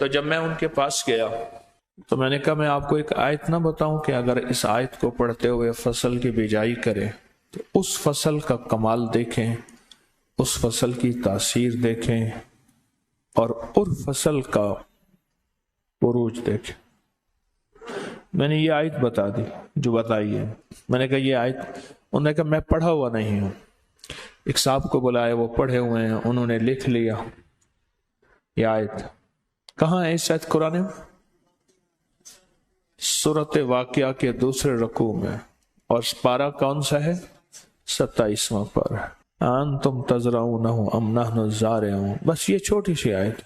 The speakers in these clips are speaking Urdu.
تو جب میں ان کے پاس گیا تو میں نے کہا میں آپ کو ایک آیت نہ بتاؤں کہ اگر اس آیت کو پڑھتے ہوئے فصل کی بجائی کریں تو اس فصل کا کمال دیکھیں، اس فصل کی تاثیر دیکھیں اور فصل کا عروج دیکھیں۔ میں نے یہ آیت بتا دی جو بتائی ہے۔ میں نے کہا یہ آیت، انہوں نے کہا میں پڑھا ہوا نہیں ہوں۔ ایک صاحب کو بلایا، وہ پڑھے ہوئے ہیں، انہوں نے لکھ لیا یہ آیت۔ کہاں ہے اس آیت قرآن میں؟ سورۃ واقعہ کے دوسرے رکوع میں، اور پارہ کون سا ہے؟ 27واں پارہ۔ انتم تزرعونہ ام نحن الزارعون۔ بس یہ چھوٹی سی آیت۔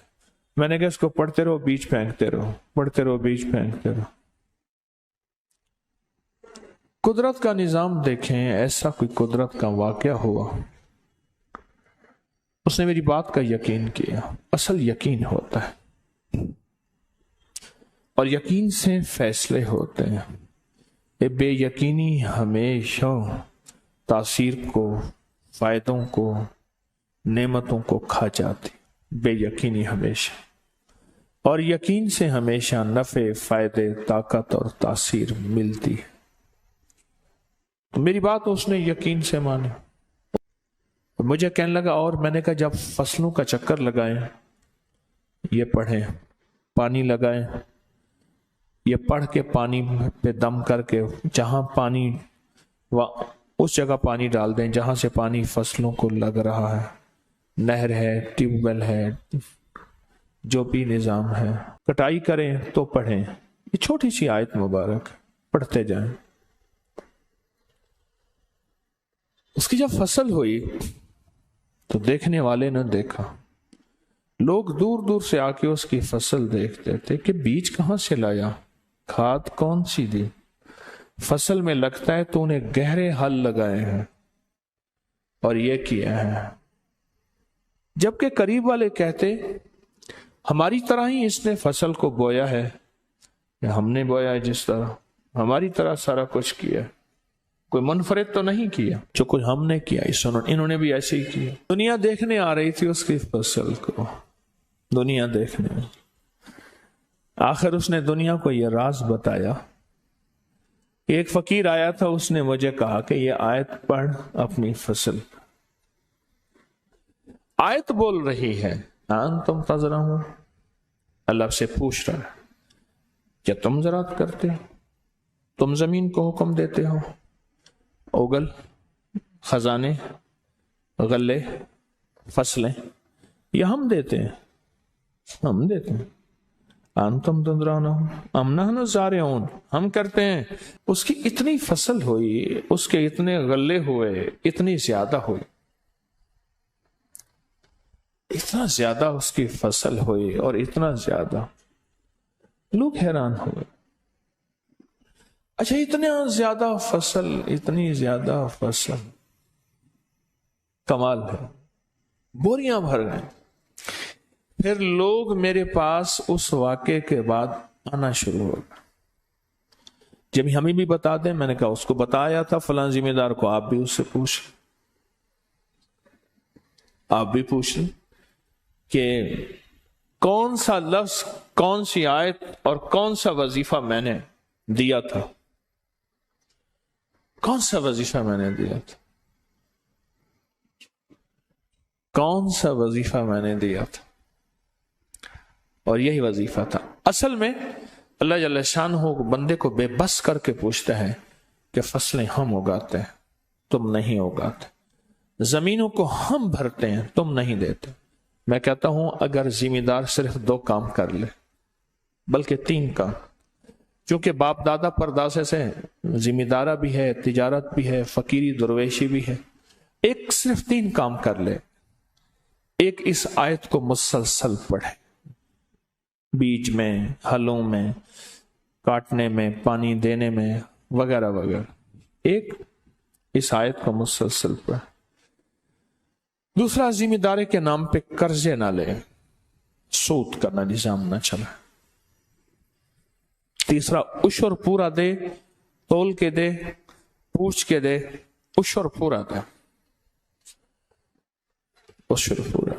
میں نے کہا اس کو پڑھتے رہو، بیج پھینکتے رہو، پڑھتے رہو، بیج پھینکتے رہو۔ قدرت کا نظام دیکھیں، ایسا کوئی قدرت کا واقعہ ہوا، اس نے میری بات کا یقین کیا۔ اصل یقین ہوتا ہے، اور یقین سے فیصلے ہوتے ہیں۔ یہ بے یقینی ہمیشہ تاثیر کو، فائدوں کو، نعمتوں کو کھا جاتی، بے یقینی ہمیشہ، اور یقین سے ہمیشہ نفع، فائدے، طاقت اور تاثیر ملتی ہے۔ تو میری بات اس نے یقین سے مانی۔ مجھے کہنے لگا، اور میں نے کہا جب فصلوں کا چکر لگائیں، یہ پڑھیں، پانی لگائیں، یہ پڑھ کے پانی پہ دم کر کے جہاں پانی، اس جگہ پانی ڈال دیں جہاں سے پانی فصلوں کو لگ رہا ہے، نہر ہے، ٹیوب ویل ہے، جو بھی نظام ہے، کٹائی کریں تو پڑھیں۔ یہ چھوٹی سی آیت مبارک، پڑھتے جائیں۔ اس کی جب فصل ہوئی تو دیکھنے والے نے دیکھا، لوگ دور دور سے آ کے اس کی فصل دیکھتے تھے کہ بیج کہاں سے لایا، کھاد کون سی دی، فصل میں لگتا ہے تو انہیں گہرے ہل لگائے ہیں اور یہ کیا ہے۔ جبکہ قریب والے کہتے ہماری طرح ہی اس نے فصل کو بویا ہے، یا ہم نے بویا ہے، جس طرح ہماری طرح سارا کچھ کیا، کوئی منفرد تو نہیں کیا، جو کچھ ہم نے کیا انہوں نے بھی ایسے ہی کیا۔ دنیا دیکھنے آ رہی تھی اس کی فصل کو، دنیا دیکھنے۔ آخر اس نے دنیا کو یہ راز بتایا۔ ایک فقیر آیا تھا، اس نے مجھے کہا کہ یہ آیت پڑھ اپنی فصل۔ آیت بول رہی ہے انتم تزرعون، اللہ سے پوچھ رہا ہے کیا تم زراعت کرتے ہو؟ تم زمین کو حکم دیتے ہو؟ اوگل، خزانے، غلے، فصلیں یہ ہم دیتے ہیں، ہم دیتے ہیں۔ انتم تزرعون ام نحن الزارعون، ہم کرتے ہیں۔ اس کی اتنی فصل ہوئی، اس کے اتنے غلے ہوئے، اتنی زیادہ ہوئی، اتنا زیادہ اس کی فصل ہوئی اور اتنا زیادہ، لوگ حیران ہوئے۔ اچھا اتنا زیادہ فصل، اتنی زیادہ فصل، کمال ہے، بوریاں بھر گئیں۔ پھر لوگ میرے پاس اس واقعے کے بعد آنا شروع ہو گئے۔ جب ہمیں بھی بتا دیں، میں نے کہا اس کو بتایا تھا فلاں ذمہ دار کو، آپ بھی اس سے پوچھ، آپ بھی پوچھ لیں کہ کون سا لفظ، کون سی آیت اور کون سا وظیفہ میں نے دیا تھا، کون سا وظیفہ میں نے دیا تھا، کون سا وظیفہ میں نے دیا تھا، اور یہی وظیفہ تھا۔ اصل میں اللہ جل شانہ بندے کو بے بس کر کے پوچھتا ہے کہ فصلیں ہم اگاتے ہیں، تم نہیں اگاتے، زمینوں کو ہم بھرتے ہیں، تم نہیں دیتے۔ میں کہتا ہوں اگر ذمہ دار صرف 2 کام کر لے، بلکہ 3 کام، کیونکہ باپ دادا پردازے سے ذمہ دارہ بھی ہے، تجارت بھی ہے، فقیری درویشی بھی ہے، ایک صرف 3 کام کر لے۔ ایک، اس آیت کو مسلسل پڑھے، بیج میں، ہلوں میں، کاٹنے میں، پانی دینے میں، وغیرہ وغیرہ۔ ایک، اس آیت کو مسلسل پڑھے۔ دوسرا، ذمہ داری کے نام پہ قرضے نہ لے، سود کرنا نظام نہ چلا۔ تیسرا، عشر پورا دے، تول کے دے، پوچھ کے دے، عشر پورا دے، عشر پورا۔